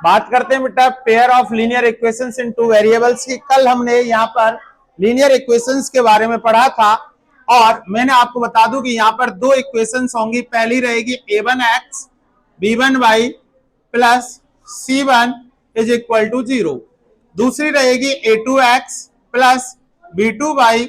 बात करते हैं बेटा pair of linear equations in two variables की। कल हमने यहाँ पर लीनियर इक्वेशंस के बारे में पढ़ा था और मैंने आपको बता दूं कि यहाँ पर दो इक्वेशंस होंगी। पहली रहेगी a1x b1y plus c1 is equal to 0। दूसरी रहेगी a2x plus b2y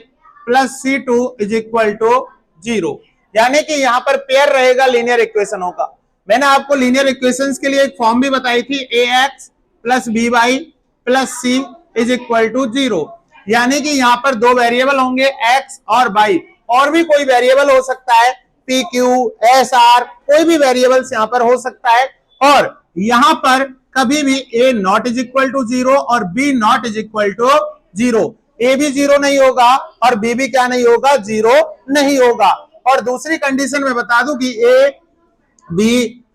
plus c2 is equal to 0। यानी कि यहाँ पर पेयर रहेगा लीनियर इक्वेशनों का। मैंने आपको लीनियर इक्वेशंस के लिए एक फॉर्म भी बताई थी, ax plus by plus c is equal to 0। यानी कि यहाँ पर दो वेरिएबल होंगे x और y, और भी कोई वेरिएबल हो सकता है, p q s r, कोई भी वेरिएबल्स यहाँ पर हो सकता है। और यहाँ पर कभी भी a not is equal to 0 और b not is equal to 0। a भी 0 नहीं होगा और b भी क्या नहीं होगा, 0 नहीं होगा। और दूसरी कंडीशन में बता दूं कि a b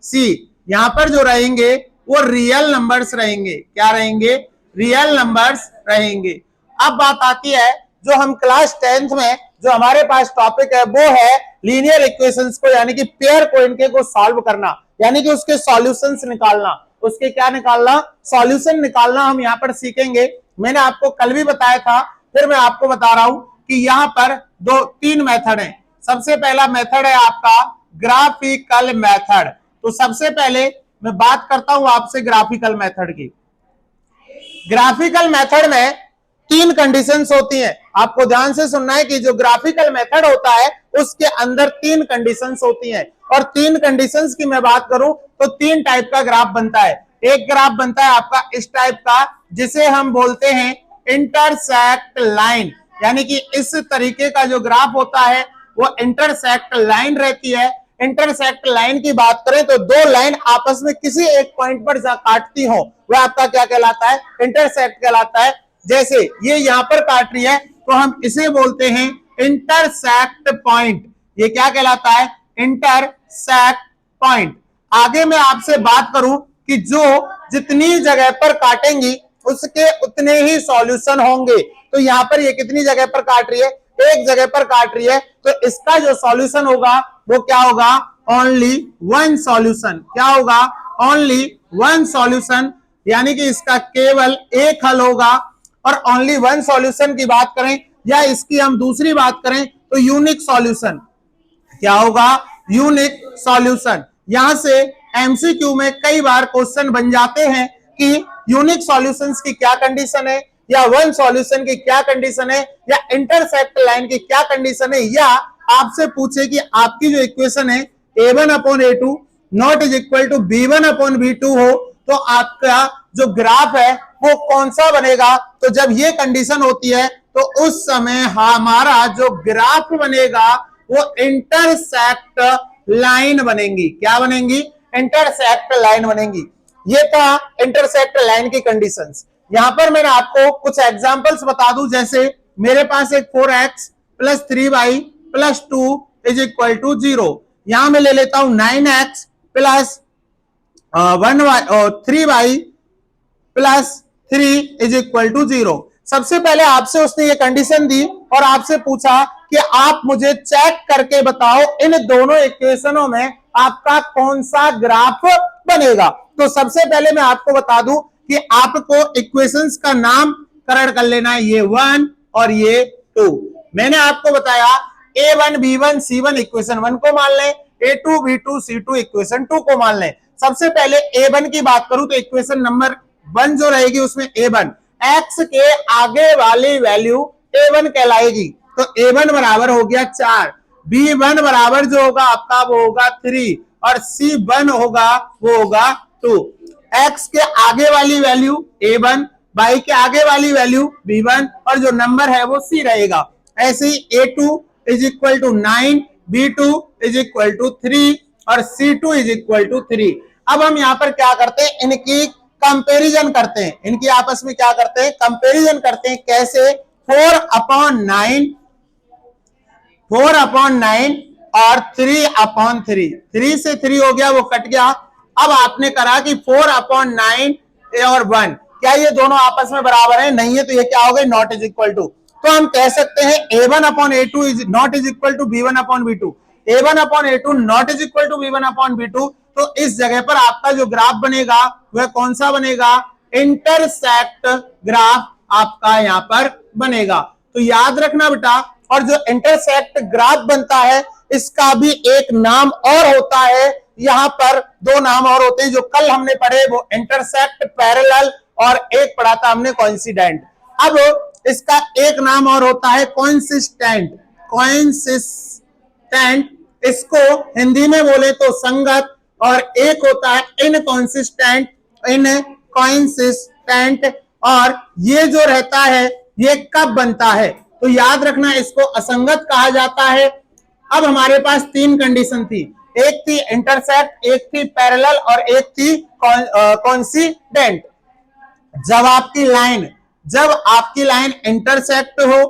c यहां पर जो रहेंगे वो रियल नंबर्स रहेंगे। क्या रहेंगे? रियल नंबर्स रहेंगे। अब बात आती है जो हम क्लास 10th में जो हमारे पास टॉपिक है वो है लीनियर इक्वेशंस को, यानी कि पेयर को इनके को सॉल्व करना, यानी कि उसके सॉल्यूशंस निकालना। उसके क्या निकालना? सॉल्यूशन निकालना हम यहाँ पर सीखेंगे। मैंने आपको कल भी बताया था, फिर मैं आपको बता रहा हूं कि यहाँ पर तीन मेथड है। सबसे पहला मेथड है आपका ग्राफिकल मेथड। तो सबसे पहले मैं बात करता हूं आपसे ग्राफिकल मेथड की। ग्राफिकल मेथड में तीन कंडीशंस होती हैं। आपको ध्यान से सुनना है कि जो ग्राफिकल मेथड होता है उसके अंदर तीन कंडीशंस होती हैं। और तीन कंडीशंस की मैं बात करूं तो तीन टाइप का ग्राफ बनता है। एक ग्राफ बनता है आपका इस टाइप का, जिसे हम बोलते हैं इंटरसेक्ट लाइन, यानी कि इस तरीके का जो ग्राफ होता है वो इंटरसेक्ट लाइन रहती है। इंटरसेक्ट लाइन की बात करें तो दो लाइन आपस में किसी एक पॉइंट पर काटती हो, वह आपका क्या कहलाता है? इंटरसेक्ट कहलाता है। जैसे ये यहां पर काट रही है तो हम इसे बोलते हैं इंटरसेक्ट पॉइंट। ये क्या कहलाता है? Intersect point. आगे मैं आपसे बात करूं कि जो जितनी जगह पर काटेंगी उसके उतने ही सॉल्यूशन होंगे। तो यहां पर ये कितनी जगह पर काट रही है? एक जगह पर काट रही है, तो इसका जो सॉल्यूशन होगा वो क्या होगा? Only one solution. क्या होगा? ओनली वन सॉल्यूशन, यानी कि इसका केवल एक हल होगा। और ओनली वन सॉल्यूशन की बात करें या इसकी हम दूसरी बात करें तो यूनिक सॉल्यूशन। क्या होगा? Unique solution. यहां से एमसीक्यू में कई बार क्वेश्चन बन जाते हैं कि यूनिक सॉल्यूशंस की क्या कंडीशन है, या वन सॉल्यूशन की क्या कंडीशन है, या इंटरसेक्ट लाइन की क्या कंडीशन है, या आपसे पूछे कि आपकी जो इक्वेशन है a1 upon a2 not is equal to b1 upon b2 हो, तो आपका जो ग्राफ है वो कौन सा बनेगा। तो जब ये कंडीशन होती है तो उस समय हमारा जो ग्राफ बनेगा वो इंटरसेक्ट लाइन बनेगी। क्या बनेंगी? इंटरसेक्ट लाइन बनेगी। ये था इंटरसेक्ट लाइन की कंडीशंस। यहां पर मैंने आपको कुछ एग्जांपल्स बता दूं, जैसे मेरे पास एक 4x plus 3y plus 2 is equal to 0। यहां मैं ले लेता हूं 9x plus 3y plus 3 is equal to 0। सबसे पहले आपसे उसने ये कंडीशन दी और आपसे पूछा कि आप मुझे चेक करके बताओ इन दोनों इक्वेशनों में आपका कौन सा ग्राफ बनेगा। तो सबसे पहले मैं आपको बता दूं कि आपको इक्वेशंस का नाम करण कर लेना है, ये 1 और ये 2। मैंने आपको बताया a1 b1 c1 इक्वेशन 1 को मान लें, a2 b2 c2 इक्वेशन 2 को मान लें। सबसे पहले a1 की बात करूं तो इक्वेशन नंबर 1 जो रहेगी उसमें a1 x के आगे वाली वैल्यू a1 कहलाएगी। तो a1 बराबर हो गया 4, b1 बराबर जो होगा आपका वो होगा 3 और c1 होगा वो होगा 2। x के आगे वाली वैल्यू a1, y के आगे वाली वैल्यू b1 और जो नंबर है वो c रहेगा। ऐसे ही a2 is equal to 9, b2 is equal to 3 और c2 इज इक्वल टू 3। अब हम यहां पर क्या करते हैं? इनकी कंपैरिजन करते हैं, इनकी आपस में क्या करते हैं? कंपैरिजन करते हैं। कैसे? 4 अपॉन 9 और 3 अपॉन 3। 3 से 3 हो गया, वो कट गया। अब आपने करा कि 4 अपॉन 9 और 1, क्या ये दोनों आपस में बराबर है? नहीं है, तो ये क्या हो गए? Not is equal to. तो हम कह सकते हैं a1 upon a2 is not is equal to b1 upon b2, a1 upon a2 not is equal to b1 upon b2। तो इस जगह पर आपका जो ग्राफ बनेगा वह कौन सा बनेगा, इंटरसेक्ट ग्राफ आपका यहां पर बनेगा। तो याद रखना बेटा, और जो इंटरसेक्ट ग्राफ बनता है इसका भी एक नाम और होता है, यहां पर दो नाम और होते हैं जो कल हमने पढ़े, वो इंटरसेक्ट पैरेलल और एक पढ़ा था हमने कोइंसिडेंट। अब इसका एक नाम और होता है कोइंसिस्टेंट। कोइंसिस्टेंट इसको हिंदी में बोले तो संगत, और एक होता है इनकॉन्सिस्टेंट। इनकॉन्सिस्टेंट और ये जो रहता है ये कब बनता है, तो याद रखना इसको असंगत कहा जाता है। अब हमारे पास तीन कंडीशन थी, एक थी इंटरसेक्ट, एक थी पैरेलल और एक थी कोइंसिडेंट। जब आपकी लाइन इंटरसेक्ट हो,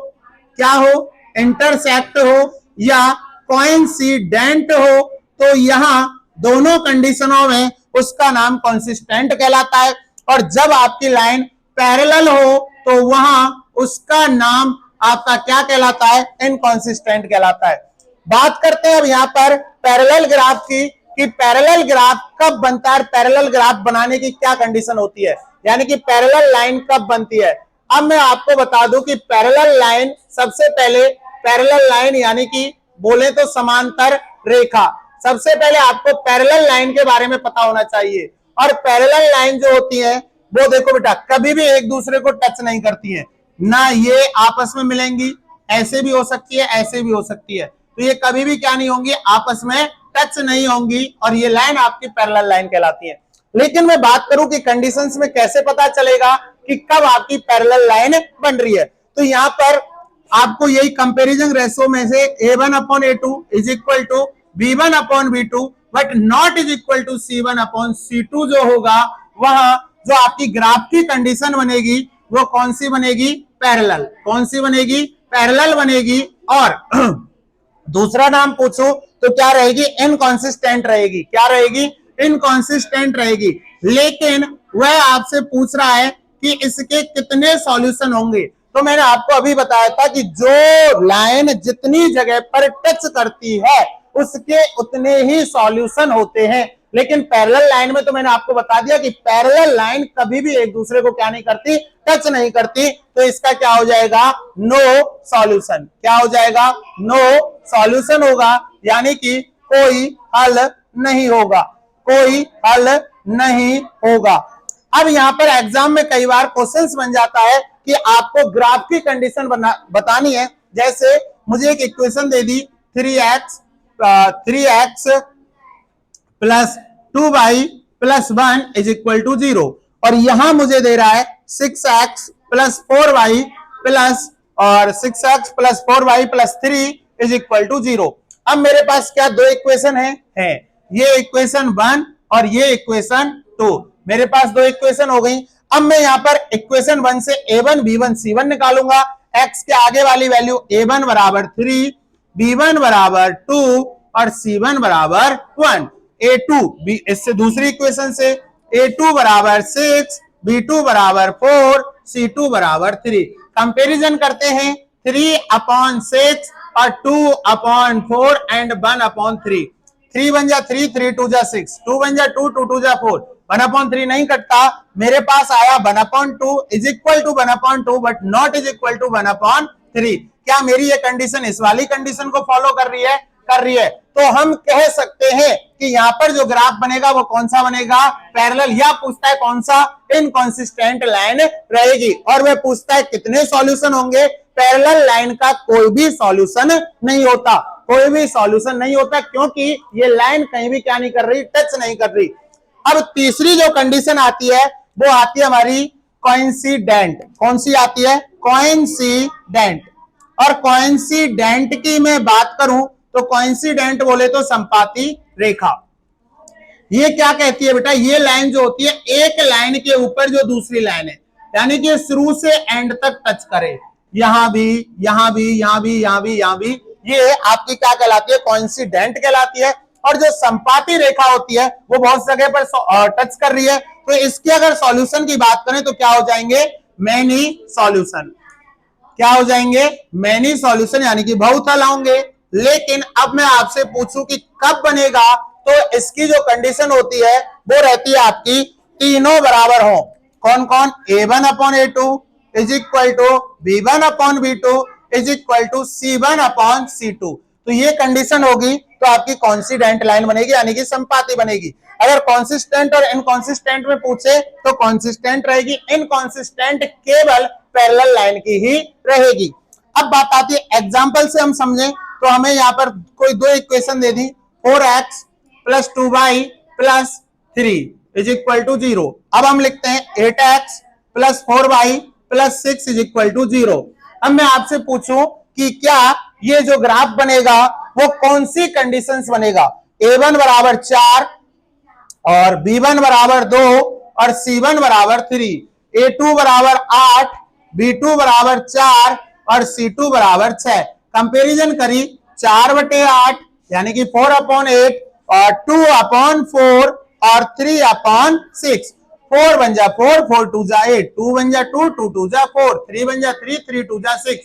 क्या हो, इंटरसेक्ट हो या कोइंसिडेंट हो, तो यहां दोनों कंडीशनों में उसका नाम कंसिस्टेंट कहलाता है। और जब आपकी लाइन पैरेलल हो तो वहां उसका नाम आपका क्या कहलाता है, इनकंसिस्टेंट कहलाता है। बात करते हैं अब यहां पर पैरेलल ग्राफ की, कि पैरेलल ग्राफ कब बनता है, पैरेलल ग्राफ बनाने की क्या कंडीशन होती है, यानी कि पैरेलल लाइन कब बनती है। अब मैं आपको बता दूं कि पैरेलल लाइन, सबसे पहले पैरेलल लाइन यानी कि बोले तो समांतर रेखा, सबसे पहले आपको पैरेलल लाइन के बारे में पता होना चाहिए। और पैरेलल लाइन जो होती है वो देखो बेटा कभी भी एक दूसरे को टच नहीं करती है, ना ये आपस में मिलेंगी, ऐसे भी हो सकती है ऐसे भी हो सकती है, तो ये कभी भी क्या नहीं होंगी, आपस में टच नहीं होंगी, और ये लाइन आपकी पैरेलल लाइन कहलाती है। लेकिन मैं बात करूं कि कंडीशंस में कैसे पता चलेगा कि कब आपकी पैरेलल लाइन बन रही है, तो यहां पर आपको यही कंपैरिजन रेशो में से a1/a2 is equal to b1/b2 but not is equal to c1/c2 जो होगा, वहां जो आपकी ग्राफ की कंडीशन बनेगी वो कौन सी बनेगी, पैरेलल। कौन सी बनेगी, पैरेलल बनेगी। और दूसरा नाम पूछो तो क्या रहेगी, इनकॉन्सिस्टेंट रहेगी। क्या रहेगी, इनकॉन्सिस्टेंट रहेगी। लेकिन वह आपसे पूछ रहा है कि इसके कितने सॉल्यूशन होंगे, तो मैंने आपको अभी बताया था कि जो लाइन जितनी जगह पर टच करती है उसके उतने ही सॉल्यूशन होते हैं। लेकिन पैरेलल लाइन में तो मैंने आपको बता दिया कि पैरेलल लाइन कभी भी एक दूसरे को क्या नहीं करती, टच नहीं करती, तो इसका क्या हो जाएगा, नो सॉल्यूशन। क्या हो जाएगा, नो सॉल्यूशन होगा, यानी कि कोई हल नहीं होगा, कोई हल नहीं होगा। अब यहां पर एग्जाम में कई बार क्वेश्चंस बन जाता है कि आपको ग्राफ की कंडीशन बतानी है। जैसे मुझे एक इक्वेशन दे दी 3x plus 2y plus 1 is equal to 0, और यहां मुझे दे रहा है 6x प्लस 4y प्लस और 6x plus 4y plus 3 is equal to 0। अब मेरे पास क्या दो इक्वेशन है, ये इक्वेशन 1 और ये इक्वेशन 2, मेरे पास दो इक्वेशन हो गई। अब मैं यहां पर इक्वेशन 1 से a1 b1 c1 निकालूंगा। x के आगे वाली वैल्यू a1 बराबर 3, b1 बराबर 2 और c1 बराबर 1। a2 इससे दूसरी इक्वेशन से a2 बराबर 6, b2 बराबर 4, c2 बराबर 3। कंपैरिजन करते हैं 3/6 और 2/4 एंड 1/3। 3 बन जा 3, 3 2 जा 6, 2 बन जा 2, 2 2 जा 4, 1/3 नहीं कटता, मेरे पास आया 1/2 is equal to 1/2 but not is equal to 1/3। क्या मेरी ये कंडीशन इस वाली कंडीशन को फॉलो कर रही है, कर रही है, तो हम कह सकते हैं कि यहां पर जो ग्राफ बनेगा वो कौन सा बनेगा, पैरेलल। या पूछता है कौन सा, इनकंसिस्टेंट लाइन रहेगी। और वह पूछता है कितने सॉल्यूशन होंगे, पैरेलल लाइन का कोई भी सॉल्यूशन नहीं होता, कोई भी सॉल्यूशन नहीं होता, क्योंकि ये लाइन कहीं भी क्या नहीं कर रही, टच नहीं कर रही। अब तीसरी जो कंडीशन आती है वो आती है हमारी कोइंसिडेंट। कौन सी आती है, कोइंसिडेंट। और कोइंसिडेंट की मैं बात करूं तो कोइंसिडेंट बोले तो संपाती रेखा। ये क्या कहती है बेटा, ये लाइन जो होती है एक लाइन के ऊपर जो दूसरी लाइन है, यानी कि शुरू से एंड तक टच करे, यहां भी यहां भी यहां भी यहां भी यहां भी, ये आपकी क्या कहलाती है, कोइंसिडेंट कहलाती है। और जो संपाती रेखा होती है वो बहुत जगह पर टच कर रही है, तो इसके अगर सॉल्यूशन की बात करें तो क्या हो जाएंगे, मैनी सॉल्यूशन। क्या हो जाएंगे, मैनी सॉल्यूशन, यानी कि बहुत हल होंगे। लेकिन अब मैं आपसे पूछूं कि कब बनेगा, तो इसकी जो कंडीशन होती है वो रहती है आपकी तीनों बराबर हो। कौन कौन? A1 upon A2 is equal to B1 upon B2 is equal to C1 upon C2। तो ये कंडीशन होगी तो आपकी कॉन्सिडेंट लाइन बनेगी, यानी कि संपाती बनेगी। अगर कॉन्सिस्टेंट और इनकॉन्सिस्टेंट में पूछे तो कॉन्सिस्टेंट रहेगी, इनकॉन्सिस्टेंट केवल पैरेलल लाइन की ही रहेगी। अब बात आती है एग्जाम्पल से हम समझें, तो हमें यहाँ पर कोई दो इक्वेशन दे दी, 4x plus 2y plus 3 is equal to 0। अब हम लिखते हैं 8x plus 4y plus 6 is equal to 0। अब मैं आपसे पूछूं कि क्या ये जो ग्राफ बनेगा वो कौन सी कंडीशंस बनेगा? A1 बराबर 4 और B1 बराबर 2 और C1 बराबर 3, A2 बराबर 8, B2 बराबर 4 और C2 बराबर 6। कंपेरिजन करी 4/8 यानी कि 4/8 और 2/4 और 3/6। 4 बन जा 4, 4 2 जा 8, 2 बन जा 2, 2 2 जा 4, 3 बन जा 3, 3 2 जा 6,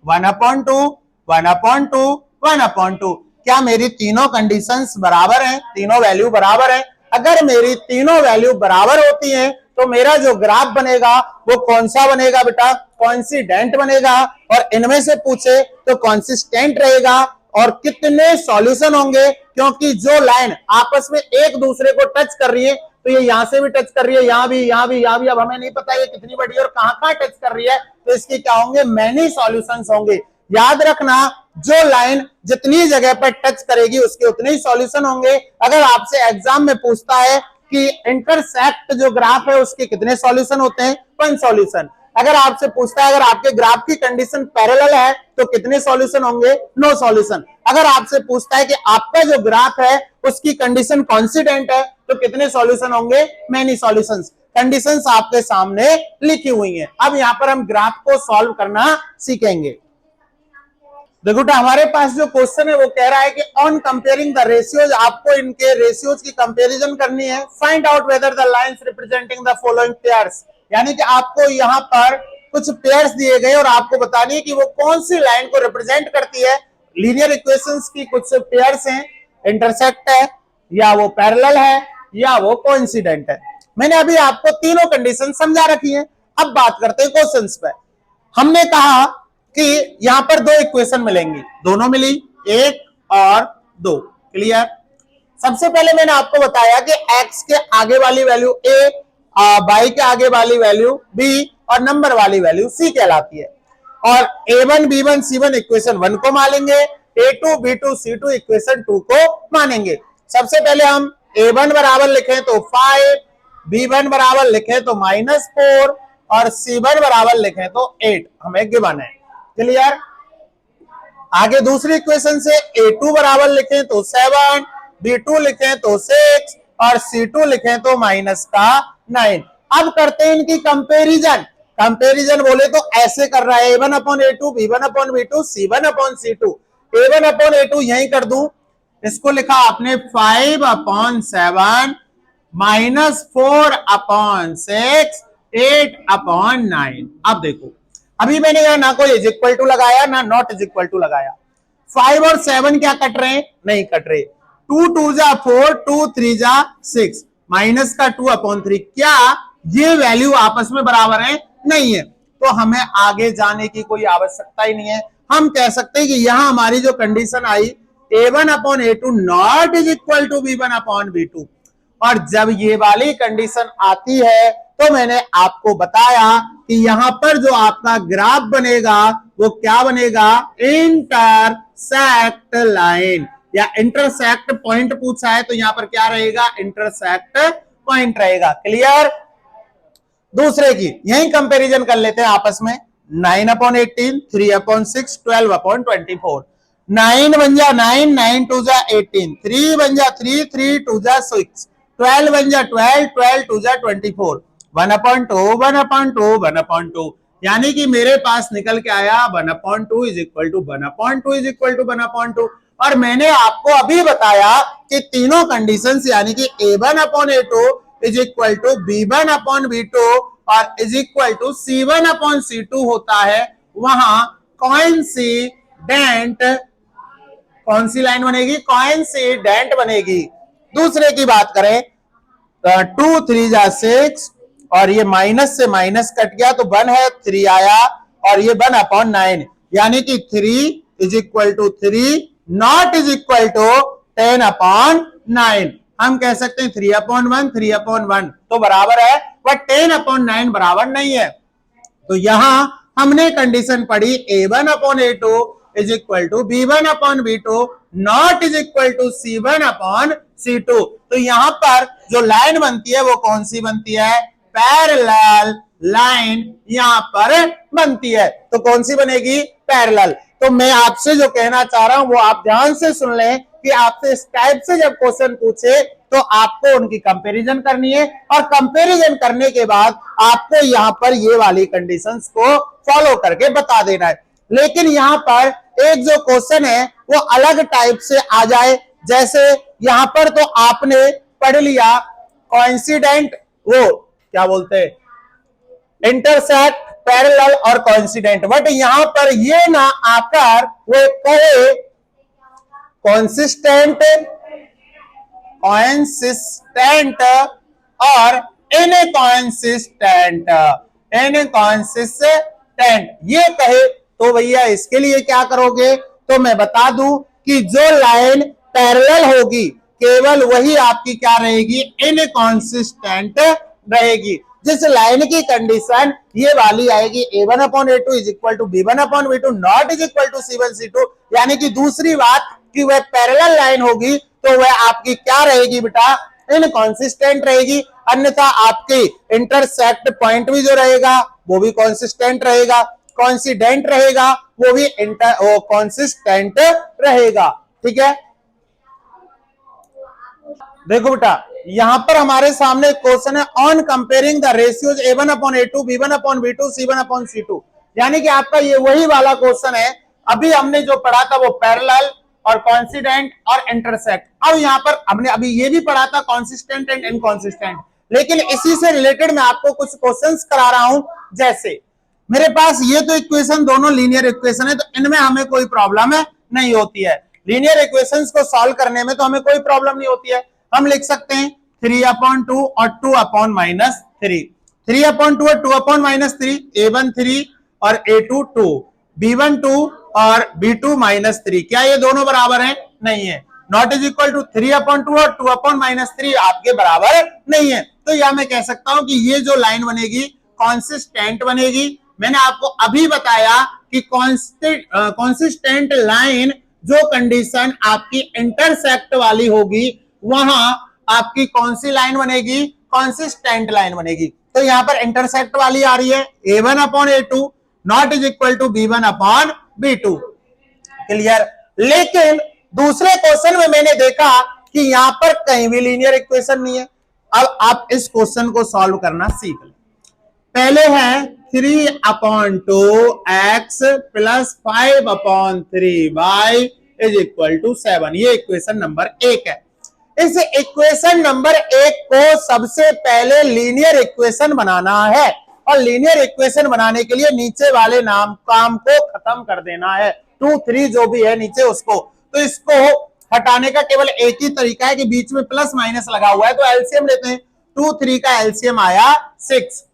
1/2, 1/2, 1/2। क्या मेरी तीनों कंडीशंस बराबर हैं? तीनों वैल्यू बराबर हैं। अगर मेरी तीनों वैल्यू बराबर होती हैं तो मेरा जो ग्राफ बनेगा वो कौन सा बनेगा बेटा? कॉन्सिडेंट बनेगा। और इनमें से पूछे तो कॉन्सिस्टेंट रहेगा। और कितने सॉल्यूशन होंगे? क्योंकि जो लाइन आपस में एक दूसरे को टच कर रही है, तो ये यहां से भी टच कर रही है, यहां भी, यहां भी, यहां भी। अब हमें नहीं पता ये कितनी बड़ी और कहां टच कर रही है, तो इसके क्या होंगे? मैनी सॉल्यूशंस होंगे। याद रखना, जो लाइन जितनी जगह पर टच करेगी उसके उतने ही सॉल्यूशन होंगे। अगर आपसे एग्जाम में पूछता है कि इंटरसेक्ट जो ग्राफ है उसके कितने सॉल्यूशन होते हैं? 1 सॉल्यूशन। अगर आपसे पूछता है अगर आपके ग्राफ की कंडीशन पैरेलल है तो कितने सॉल्यूशन होंगे? No solution. अगर आपसे पूछता है कि आपका जो ग्राफ है उसकी कंडीशन कॉन्सिडेंट है तो कितने सॉल्यूशन होंगे? Many solutions. कंडीशंस आपके सामने लिखी हुई हैं। अब यहां पर हम ग्राफ को सॉल्व करना सीखेंगे। देखो हमारे पास जो क्वेश्चन है वो कह रहा है कि ऑन कंपेयरिंग द रेशियोज, आपको इनके रेशियोज की कंपैरिजन करनी है। Find out whether the lines representing the following pairs, यानी कि आपको यहाँ पर कुछ पेयर्स दिए गए और आपको बतानी है कि वो कौन सी लाइन को रिप्रेजेंट करती है। लीनियर इक्वेशंस की कुछ पेयर्स हैं, इंटरसेक्ट है या वो पैरेलल है या वो कोइंसिडेंट है। मैंने अभी आपको तीनों कंडीशन समझा रखी है। अब बात करते हैं क्वेश्चंस पे। हमने कहा कि यहां पर दो इक्वेशन मिलेंगी, दोनों मिली 1 और 2। क्लियर? सबसे पहले मैंने आपको बताया कि x के आगे वाली वैल्यू a, y के आगे वाली वैल्यू b और नंबर वाली वैल्यू c कहलाती है। और a1 b1 c1 इक्वेशन 1 को मानेंगे, a2 b2 c2 इक्वेशन 2 को मानेंगे। सबसे पहले हम a1 बराबर लिखें तो 5, b1 बराबर लिखें तो -4 और c1 बराबर लिखें तो 8 हमें गिवन है। क्लियर? आगे दूसरी इक्वेशन से a2 बराबर लिखें तो 7, b2 लिखें तो 6 और c2 लिखें तो -9। अब करते हैं इनकी कंपैरिजन। कंपैरिजन बोले तो ऐसे कर रहा है a1 upon a2, b1 upon b2, c1 upon c2। a1 upon a2 यहीं कर दूं, इसको लिखा आपने 5 अपॉन 7 -4 अपॉन 6 8 अपॉन 9। अब देखो अभी मैंने यहां ना कोई इज इक्वल टू लगाया ना नॉट इज इक्वल टू लगाया। 5 और 7 क्या कट रहे हैं? नहीं कट रहे। 2 2 जा 4, 2 3 जा 6, माइनस का 2 अपॉन 3। क्या ये वैल्यू आपस में बराबर है? नहीं है। तो हमें आगे जाने की कोई आवश्यकता ही नहीं है। हम कह सकते हैं कि यहां हमारी जो कंडीशन आई a1 upon a2 not is equal to b1 upon b2। और जब ये वाली कंडीशन आती है तो मैंने आपको बताया कि यहां पर जो आपका ग्राफ बनेगा वो क्या बनेगा? इंटरसेक्ट लाइन या इंटरसेक्ट पॉइंट पूछा है तो यहां पर क्या रहेगा? इंटरसेक्ट पॉइंट रहेगा। क्लियर? दूसरे की यही कंपैरिजन कर लेते हैं आपस में। 9 अपॉन 18, 3 अपॉन 6, 12 अपॉन 24। 9 बन जा 9, 9 2 जा 18, 3 बन जा 3, 3 2 जा 6, 12 बन जा 12, 12 2 जा 24, 1/2, 1/2, 1/2। यानी कि मेरे पास निकल के आया 1/2 is equal to 1/2 is equal to 1/2। और मैंने आपको अभी बताया कि तीनों कंडीशंस यानी कि a1 upon a2 is equal to b1 upon b2 और is equal to c1 upon c2 होता है। वहां कॉइंसिडेंट कौन सी लाइन बनेगी? कॉइंसिडेंट बनेगी। दूसरे की बात करें, 2 3 जा 6 और ये माइनस से माइनस कट गया तो 1 है, 3 आया और ये 1/9, यानी कि 3 is equal to 3 not is equal to 10/9। हम कह सकते हैं 3/1 3/1 तो बराबर है, बट 10/9 बराबर नहीं है। तो यहां हमने कंडीशन पढ़ी A1/A2 is equal to B1/B2 not is equal to C1/C2। तो यहां पर जो लाइन बनती है वो कौन सी बनती है? पैरेलल लाइन यहां पर बनती है। तो कौन सी बनेगी? पैरेलल। तो मैं आपसे जो कहना चाह रहा हूं वो आप ध्यान से सुन लें कि आपसे इस टाइप से जब क्वेश्चन पूछे तो आपको उनकी कंपैरिजन करनी है और कंपैरिजन करने के बाद आपको यहां पर ये वाली कंडीशंस को फॉलो करके बता देना है। लेकिन यहां पर एक जो क्वेश्चन है वो अलग टाइप से आ जाए, जैसे यहां पर तो आपने पढ़ लिया कोइंसिडेंट, वो क्या बोलते हैं, इंटरसेक्ट, पैरेलल और कोइंसिडेंट, बट यहां पर ये ना आकर वो कहे कॉन्सिस्टेंट, कॉन्सिस्टेंट और इनकॉन्सिस्टेंट, इनकॉन्सिस्टेंट ये कहे तो भैया इसके लिए क्या करोगे? तो मैं बता दूं कि जो लाइन पैरेलल होगी केवल वही आपकी क्या रहेगी? इनकॉन्सिस्टेंट रहेगी। जिस लाइन की कंडीशन ये वाली आएगी A1/A2 is equal to B1/B2 not is equal to C1/C2, यानी कि दूसरी बात कि वह पैरेलल लाइन होगी तो वह आपकी क्या रहेगी बेटा? इनकॉन्सिस्टेंट रहेगी। अन्यथा आपकी इंटरसेक्ट पॉइंट भी जो रहेगा वो भी कॉन्सिस्टेंट रहेगा, कॉन्सिडेंट रहेगा वो भी कॉन्सिस्टेंट रहेगा। ठीक है, देखो बेटा यहां पर हमारे सामने क्वेश्चन है on comparing the ratios A1/A2 B1/B2 C1/C2, यानी कि आपका ये वही वाला क्वेश्चन है अभी हमने जो पढ़ा था वो पैरेलल और कॉन्सिडेंट और इंटरसेक्ट। अब यहां पर हमने अभी ये भी पढ़ा था कॉन्सिस्टेंट एंड इनकॉन्सिस्टेंट, लेकिन इसी से रिलेटेड मैं आपको कुछ क्वेश्चंस करा रहा हूं। जैसे मेरे पास ये तो इक्वेशन दोनों लीनियर इक्वेशन है तो इनमें हमें कोई प्रॉब्लम नहीं होती है, लीनियर इक्वेशंस को सॉल्व करने में तो हमें कोई प्रॉब्लम नहीं होती है। हम लिख सकते हैं 3/2 और 2/-3, 3/2 और 2/-3, A1 3 और A2 2, B1 2 और B2 -3, क्या ये दोनों बराबर हैं? नहीं है। नॉट इज इक्वल टू 3/2 और 2/-3 आपके बराबर नहीं है। तो यह मैं कह सकता हूं कि ये जो लाइन बनेगी कॉन्सिस्टेंट बनेगी। मैंने आपको अभी बताया कि कॉन्सिस्टेंट लाइन जो कंडीशन आपकी इंटरसेक्ट वाली होगी वहां आपकी कौन सी लाइन बनेगी? कॉन्सिस्टेंट लाइन बनेगी। तो यहां पर इंटरसेक्ट वाली आ रही है A1/A2 not is equal to B1/B2, clear. लेकिन दूसरे क्वेश्चन में मैंने देखा कि यहां पर कहीं भी लीनियर इक्वेशन नहीं है। अब आप इस क्वेश्चन को सॉल्व करना सीख लें। पहले है 3/2x plus 5/3y is equal to 7, ये इक्वेशन नंबर 1 है। इस इक्वेशन नंबर 1 को सबसे पहले लीनियर इक्वेशन बनाना है और लीनियर इक्वेशन बनाने के लिए नीचे वाले काम को खत्म कर देना है, 2 3 जो भी है नीचे उसको। तो इसको हटाने का केवल एक ही तरीका है कि बीच में प्लस माइनस लगा हुआ है, तो एलसीएम लेते हैं। 2 3 का एलसीएम आया 6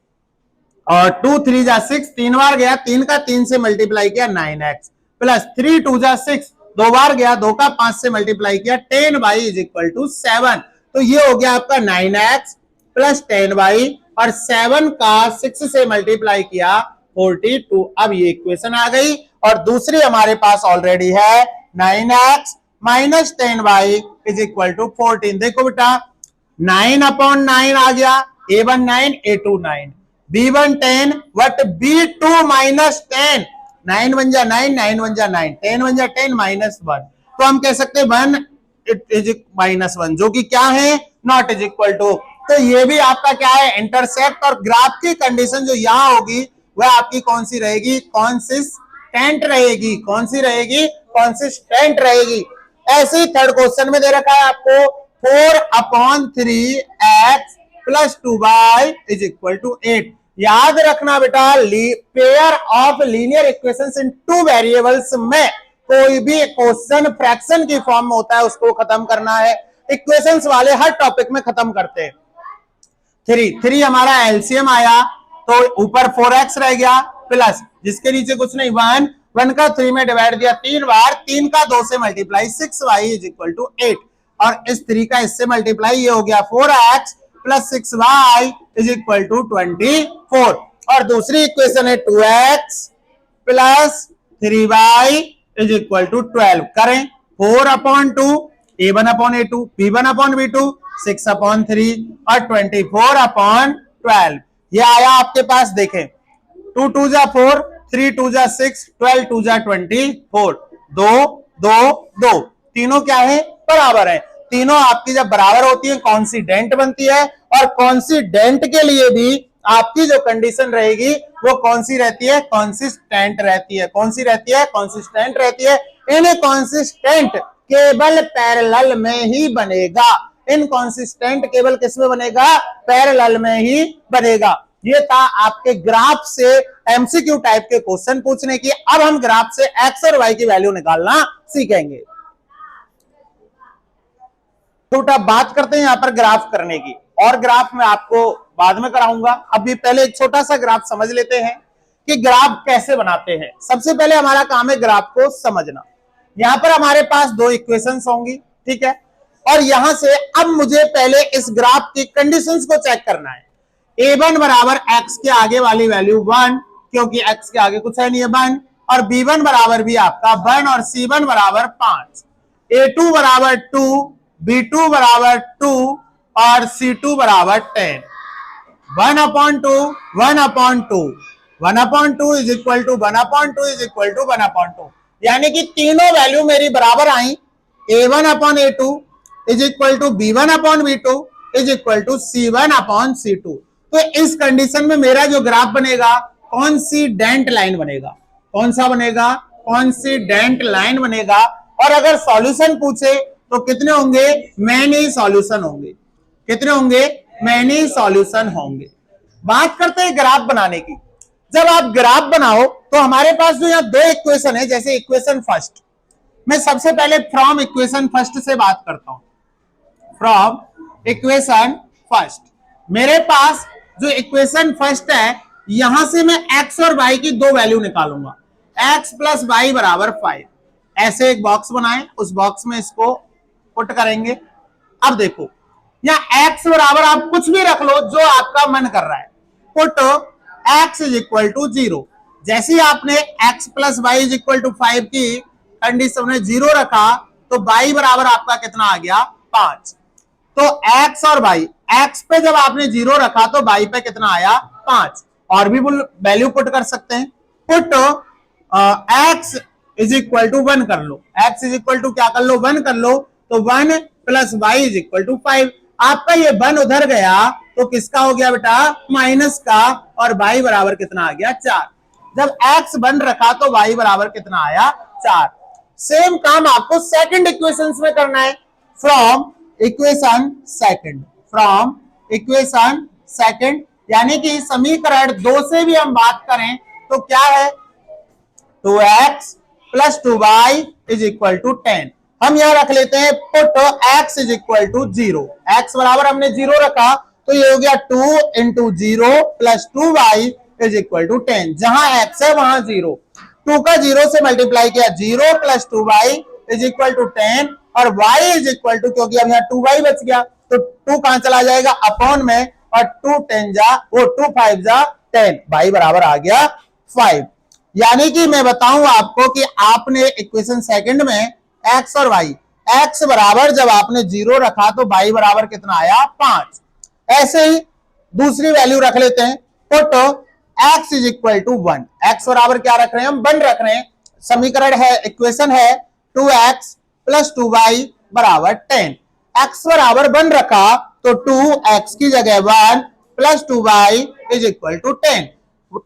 और 2 3 जा 6, 3 बार गया, 3 का 3 से मल्टीप्लाई किया 9x प्लस 3 2 जा 6, 2 बार गया, 2 का 5 से मल्टीप्लाई किया 10y इज इक्वल टू 7। तो ये हो गया आपका 9x प्लस 10y और 7 का 6 से मल्टीप्लाई किया 42। अब ये इक्वेशन आ गई और दूसरी हमारे पास ऑलरेडी है 9x minus 10y is equal to 14। देखो बेटा 9/9 आ गया, A1 9 A2 9, B1 10 but B2 -10, 9 1 जा 9, 9 1 जा 9, 10 1 जा 10 -1, तो हम कह सकते हैं 1 इज -1 जो कि क्या है? Not is equal to. तो ये भी आपका क्या है? इंटरसेक्ट। और ग्राफ की कंडीशन जो यहां होगी वह आपकी कौन सी रहेगी? कॉन्सिस्टेंट रहेगी। कौन सी रहेगी? कॉन्सिस्टेंट रहेगी। ऐसे ही थर्ड क्वेश्चन में दे रखा है आपको 4/3x plus 2y is equal to 8। याद रखना बेटा pair of linear equations in 2 variables में कोई भी क्वेश्चन फ्रैक्शन की फॉर्म में होता है उसको खत्म करना है। इक्वेशंस वाले हर टॉपिक में खत्म करते हैं। थ्री हमारा एलसीएम आया तो ऊपर 4x रह गया प्लस जिसके नीचे कुछ नहीं 1 का 3 में डिवाइड दिया 3 बार, 3 का 2 से multiply 6y is equal to 8 और इस 3 का इससे मल्टीप्लाई ये हो गया 4x plus 6y is equal to 24 और दूसरी इक्वेशन है 2x plus 3y is equal to 12 करें 4/2 a1/a2 b1/b2 6/3 और 24/12 ये आया आपके पास। देखें 2 2 जा 4 3 2 जा 6 12 2 जा 24 2 2 2 तीनों क्या है बराबर है। तीनों आपकी जब बराबर होती है कॉन्सिडेंट बनती है और कॉन्सिडेंट के लिए भी आपकी जो कंडीशन रहेगी वो कौन सी रहती है कंसिस्टेंट रहती है। कौन सी रहती है कंसिस्टेंट रहती है। इनकंसिस्टेंट केवल पैरेलल में ही बनेगा। इनकंसिस्टेंट केवल किस में बनेगा पैरेलल में ही बनेगा। ये था आपके ग्राफ से एमसीक्यू टाइप के क्वेश्चन पूछने की। अब हम ग्राफ से एक्स और वाई की वैल्यू निकालना सीखेंगे। तो बात करते हैं यहां पर ग्राफ करने की और ग्राफ में आपको बाद में कराऊंगा। अभी पहले एक छोटा सा ग्राफ समझ लेते हैं कि ग्राफ कैसे बनाते हैं। सबसे पहले हमारा काम है ग्राफ को समझना। यहां पर हमारे पास दो इक्वेशंस होंगी, ठीक है, और यहां से अब मुझे पहले इस ग्राफ की कंडीशंस को चेक करना है। a1 बराबर x के आगे वाली वैल्यू 1 क्योंकि x के आगे कुछ है नहीं है 1 और b1 बराबर भी आपका 1 और c1 बराबर 5 a2 बराबर 2 b2 बराबर 2 और c2 बराबर 10 1/2 1/2 1/2 is equal to 1/2 is equal to 1/2 यानी कि तीनों वैल्यू मेरी बराबर आई। a1/a2 is equal to b1/b2 is equal to c1/c2। तो इस कंडीशन में मेरा जो ग्राफ बनेगा कॉन्सिडेंट लाइन बनेगा। कौन सा बनेगा कॉन्सिडेंट लाइन बनेगा। और अगर सॉल्यूशन पूछे तो कितने होंगे मैनी सॉल्यूशन होंगे। कितने होंगे मैनी सॉल्यूशन होंगे। बात करते हैं ग्राफ बनाने की। जब आप ग्राफ बनाओ तो हमारे पास जो यहाँ दो इक्वेशन है, जैसे इक्वेशन फर्स्ट, मैं सबसे पहले फ्रॉम इक्वेशन फर्स्ट से बात करता हूं। फ्रॉम इक्वेशन फर्स्ट मेरे पास जो इक्वेशन फर्स्ट है यहां से मैं x और y की दो वैल्यू निकालूंगा। x प्लस वाई बराबर 5 ऐसे एक बॉक्स बनाएं, उस बॉक्स में इसको पुट करेंगे। अब देखो यहाँ x बराबर आप कुछ भी रख लो जो आपका मन कर रहा है। Put x is equal to 0। जैसे ही आपने x plus y is equal to 5 की कंडीशन में 0 रखा तो y बराबर आपका कितना आ गया 5। तो x और y, x पे जब आपने 0 रखा तो y पे कितना आया 5। और भी वैल्यू पुट कर सकते हैं। Put x is equal to 1 कर लो। x इज इक्वल टू क्या कर लो 1 कर लो तो 1 plus y is equal to 5। आपका ये 1 उधर गया तो किसका हो गया बेटा माइनस का और y बराबर कितना आ गया 4। जब x 1 रखा तो y बराबर कितना आया 4। सेम काम आपको सेकंड इक्वेशंस में करना है। From equation second, from equation second यानी कि समीकरण 2 से भी हम बात करें तो क्या है 2x plus 2y is equal to 10। हम यहां रख लेते हैं put x is equal to 0। x बराबर हमने 0 रखा तो ये हो गया 2 into 0 plus 2y is equal to 10। जहां x है वहां 0, 2 का 0 से मल्टीप्लाई किया 0 plus 2y is equal to 10 और y इज इक्वल टू क्योंकि अब यहाँ 2y बच गया तो 2 कहां चला जाएगा अपॉन में और 2 5 जा 10 y बराबर आ गया 5। यानी कि मैं बताऊं आपको कि आपने इक्वेशन सेकंड में x और y, x बराबर जब आपने 0 रखा तो y बराबर कितना आया 5। ऐसे ही दूसरी वैल्यू रख लेते हैं। Put x is equal to 1। x बराबर क्या रख रहे हैं हम 1 रख रहे हैं। समीकरण है इक्वेशन है 2x प्लस 2y बराबर 10। x बराबर 1 रखा तो 2x की जगह 1 plus 2y is equal to 10।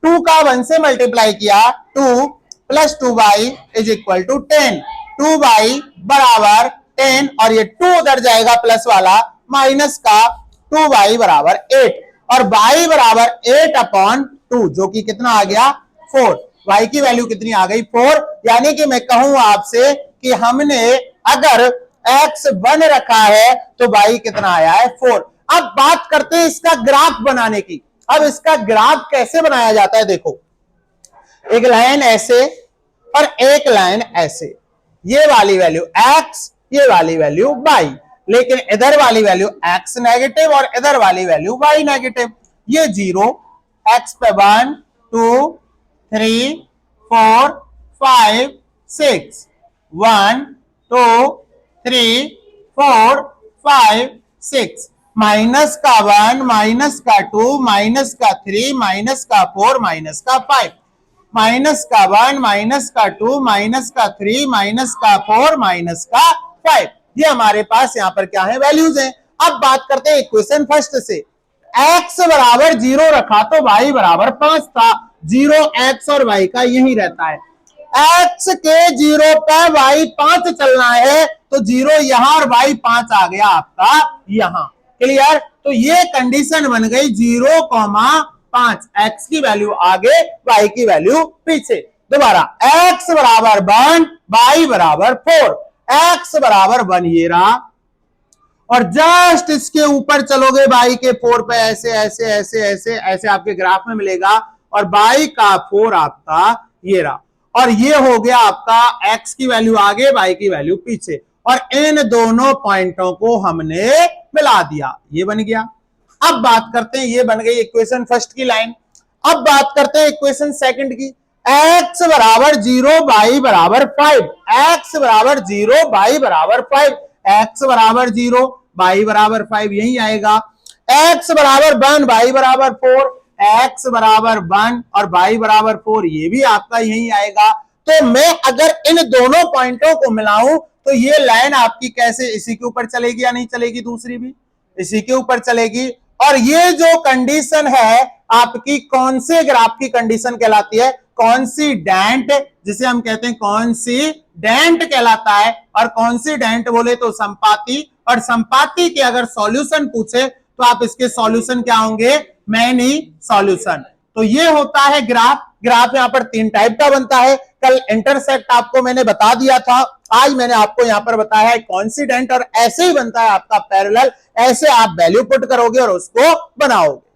2 का 1 से मल्टीप्लाई किया 2 plus 2y is equal to 10। 2y बराबर 10 और ये 2 उधर जाएगा प्लस वाला माइनस का 2y बराबर 8 और y बराबर 8/2 जो कि कितना आ गया 4। y की वैल्यू कितनी आ गई 4। यानी कि मैं कहूं आपसे कि हमने अगर x 1 रखा है तो y कितना आया है 4। अब बात करते हैं इसका ग्राफ बनाने की। अब इसका ग्राफ कैसे बनाया जाता है, देखो एक लाइन ऐसे और एक लाइन ऐसे, ये वाली वैल्यू x, ये वाली वैल्यू y, लेकिन इधर वाली वैल्यू x नेगेटिव और इधर वाली वैल्यू y नेगेटिव। ये 0, x पे 1 2 3 4 5 6, 1 2 3 4 5 6, माइनस का 1 माइनस का 2 माइनस का 3 माइनस का 4 माइनस का 5, माइनस का 1 माइनस का 2 माइनस का 3 माइनस का 4 माइनस का 5। ये हमारे पास यहां पर क्या है, वैल्यूज हैं। अब बात करते हैं इक्वेशन फर्स्ट से। x बराबर 0 रखा तो y बराबर 5 था। 0 x और y का यही रहता है। x के 0 पे y 5 चलना है तो 0 यहां और y 5 आ गया आपका यहां। क्लियर? तो ये कंडीशन बन गई 0,5, x की वैल्यू आगे y की वैल्यू पीछे। दोबारा x बराबर 1 y बराबर 4, x बराबर 1 ये रहा और जस्ट इसके ऊपर चलोगे y के 4 पे ऐसे ऐसे ऐसे ऐसे ऐसे आपके ग्राफ में मिलेगा और y का 4 आपका ये रहा और ये हो गया आपका x की वैल्यू आगे y की वैल्यू पीछे और इन दोनों पॉइंटों को हमने मिला दिया, ये बन गया। अब बात करते हैं, ये बन गई इक्वेशन फर्स्ट की लाइन। अब बात करते हैं इक्वेशन सेकंड की। x बराबर 0 y बराबर 5, x बराबर 0 y बराबर 5, x बराबर 0 y बराबर 5 यही आएगा। x बराबर 1 y बराबर 4, x बराबर 1 और y बराबर 4 ये भी आपका यही आएगा। तो मैं अगर इन दोनों पॉइंटों को मिलाऊं तो ये लाइन आपकी कैसे इसी के ऊपर चलेगी या नहीं चलेगी, दूसरी भी इसी के ऊपर चलेगी। और ये जो कंडीशन है आपकी कौन से ग्राफ की कंडीशन कहलाती है, कॉन्सिडेंट, जिसे हम कहते हैं कॉन्सिडेंट कहलाता है। और कॉन्सिडेंट बोले तो संपाती, और संपाती के अगर सॉल्यूशन पूछे तो आप इसके सॉल्यूशन क्या होंगे, मैनी सॉल्यूशन। तो ये होता है ग्राफ। ग्राफ यहां पर 3 टाइप का बनता है। कल इंटरसेक्ट आपको मैंने बता दिया था, आज मैंने आपको यहां पर बताया है कॉन्सिडेंट, और ऐसे ही बनता है आपका पैरेलल। ऐसे आप वैल्यू पुट करोगे और उसको बनाओगे।